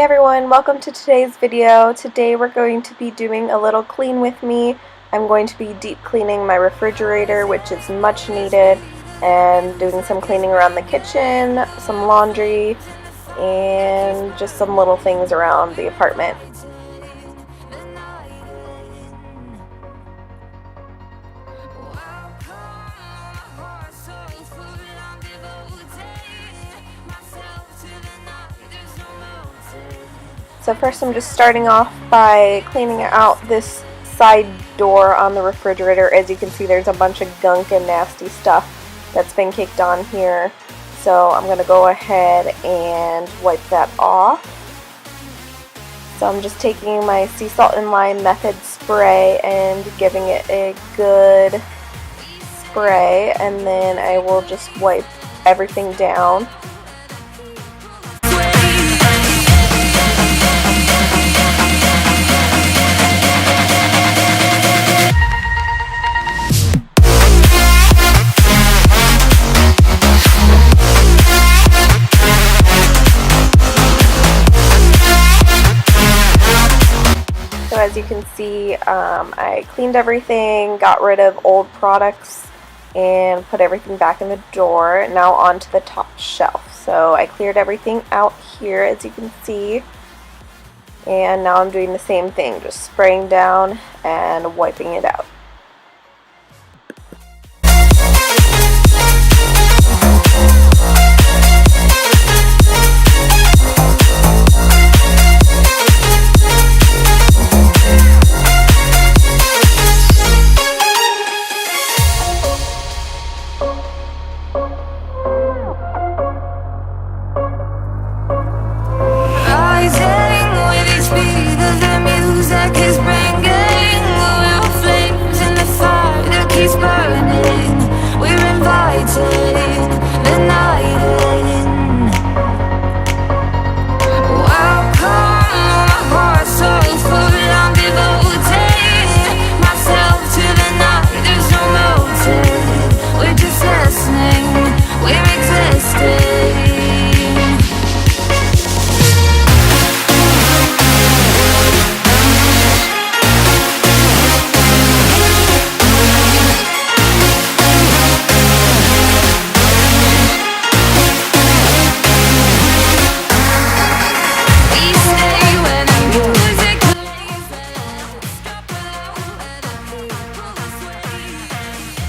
everyone, welcome to today's video. Today we're going to be doing a little clean with me. I'm going to be deep cleaning my refrigerator, which is much needed, and doing some cleaning around the kitchen, some laundry, and just some little things around the apartment. So first I'm just starting off by cleaning out this side door on the refrigerator. As you can see, there's a bunch of gunk and nasty stuff that's been caked on here. So I'm going to go ahead and wipe that off. So I'm just taking my sea salt and lime method spray and giving it a good spray, and then I will just wipe everything down. So as you can see, I cleaned everything, got rid of old products, and put everything back in the drawer. Now onto the top shelf. So I cleared everything out here, as you can see, and now I'm doing the same thing, just spraying down and wiping it out.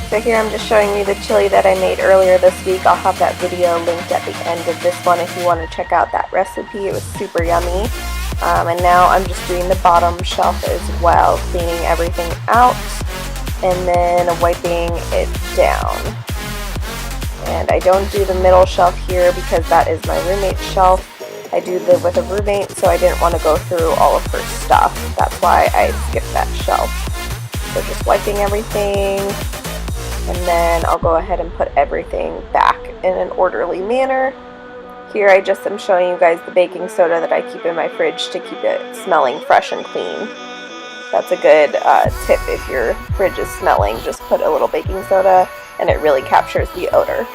So here I'm just showing you the chili that I made earlier this week. I'll have that video linked at the end of this one if you want to check out that recipe. It was super yummy. And now I'm just doing the bottom shelf as well, cleaning everything out and then wiping it down. And I don't do the middle shelf here because that is my roommate's shelf. I do live with a roommate, so I didn't want to go through all of her stuff. That's why I skipped that shelf. So just wiping everything. And then I'll go ahead and put everything back in an orderly manner. Here I just am showing you guys the baking soda that I keep in my fridge to keep it smelling fresh and clean. That's a good tip if your fridge is smelling. Just put a little baking soda and it really captures the odor.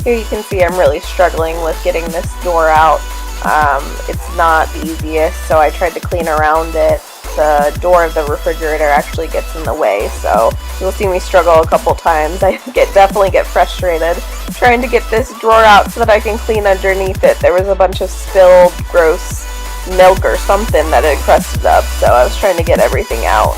Here you can see I'm really struggling with getting this door out. It's not the easiest, so I tried to clean around it. The door of the refrigerator actually gets in the way, so you'll see me struggle a couple times. I definitely get frustrated trying to get this drawer out so that I can clean underneath it. There was a bunch of spilled, gross milk or something that had crusted up, so I was trying to get everything out.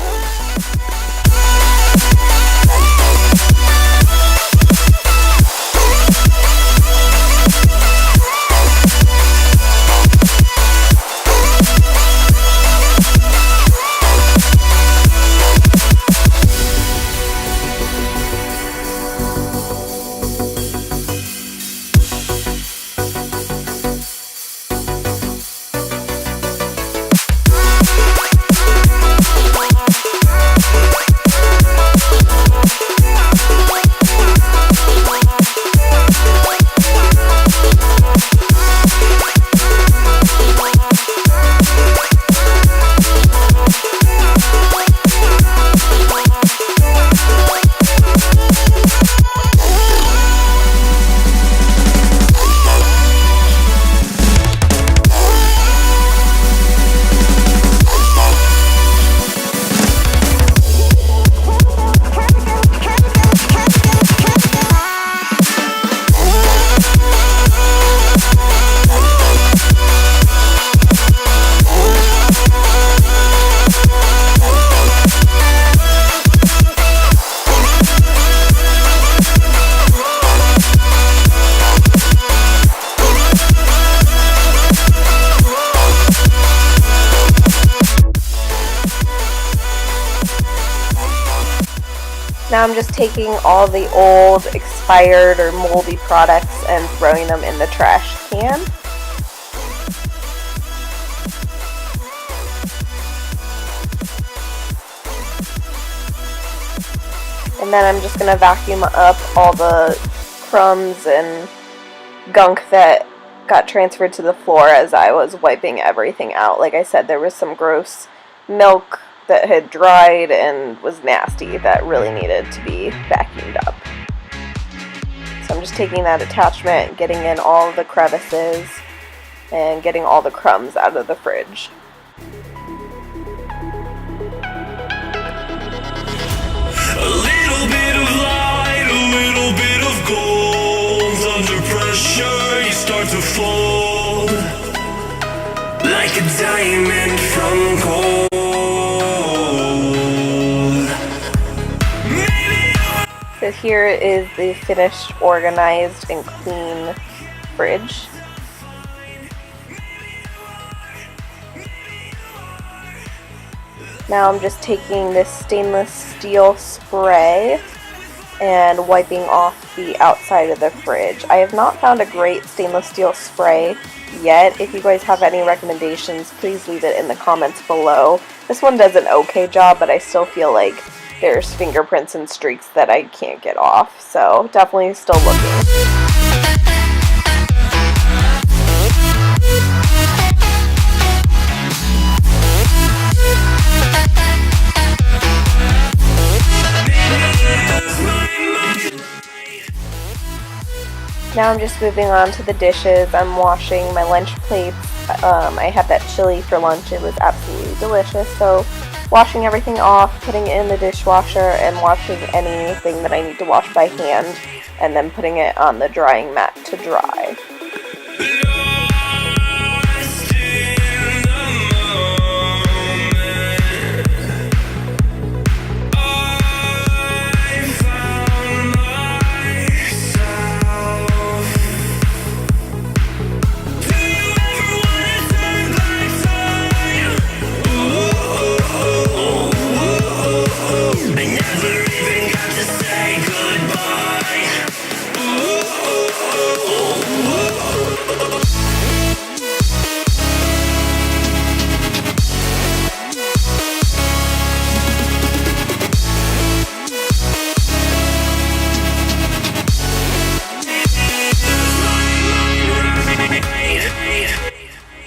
Now I'm just taking all the old, expired, or moldy products and throwing them in the trash can. And then I'm just going to vacuum up all the crumbs and gunk that got transferred to the floor as I was wiping everything out. Like I said, there was some gross milk that had dried and was nasty that really needed to be vacuumed up. So I'm just taking that attachment, getting in all of the crevices, and getting all the crumbs out of the fridge. A little bit of light, a little bit of gold. Under pressure you start to fold, like a diamond from gold. So here is the finished, organized, and clean fridge. Now I'm just taking this stainless steel spray and wiping off the outside of the fridge. I have not found a great stainless steel spray yet. If you guys have any recommendations, please leave it in the comments below. This one does an okay job, but I still feel like there's fingerprints and streaks that I can't get off. So definitely still looking. Now I'm just moving on to the dishes. I'm washing my lunch plates. I had that chili for lunch. It was absolutely delicious. So washing everything off, putting it in the dishwasher, and washing anything that I need to wash by hand, and then putting it on the drying mat to dry.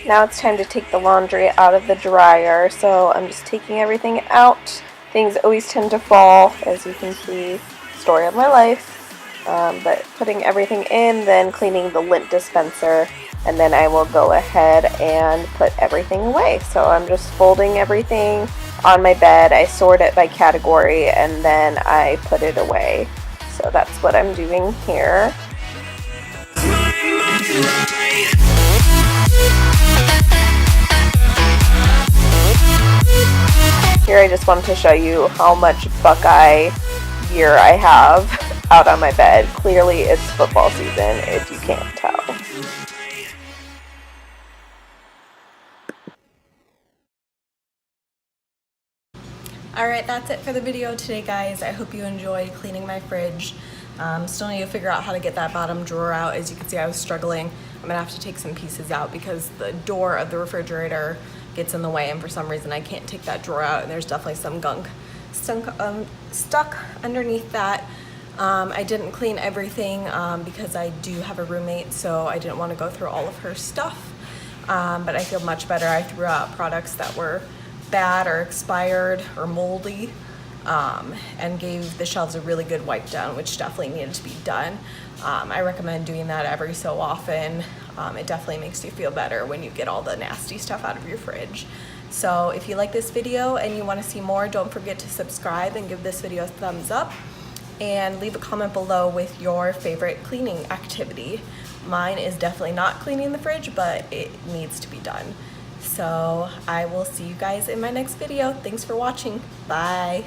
Now it's time to take the laundry out of the dryer, so I'm just taking everything out. Things always tend to fall, as you can see, story of my life. But putting everything in, then cleaning the lint dispenser, and then I will go ahead and put everything away. So I'm just folding everything on my bed. I sort it by category, and then I put it away. So that's what I'm doing here. Here I just wanted to show you how much Buckeye gear I have out on my bed. Clearly it's football season, if you can't tell. Alright, that's it for the video today, guys. I hope you enjoyed cleaning my fridge. Still need to figure out how to get that bottom drawer out. As you can see, I was struggling. I'm gonna have to take some pieces out because the door of the refrigerator gets in the way, and for some reason I can't take that drawer out, and there's definitely some gunk stuck underneath that. I didn't clean everything because I do have a roommate, so I didn't want to go through all of her stuff, but I feel much better. I threw out products that were bad or expired or moldy, and gave the shelves a really good wipe down, which definitely needed to be done. I recommend doing that every so often. It definitely makes you feel better when you get all the nasty stuff out of your fridge. So if you like this video and you want to see more, don't forget to subscribe and give this video a thumbs up, and leave a comment below with your favorite cleaning activity. Mine is definitely not cleaning the fridge, but it needs to be done. So I will see you guys in my next video. Thanks for watching. Bye.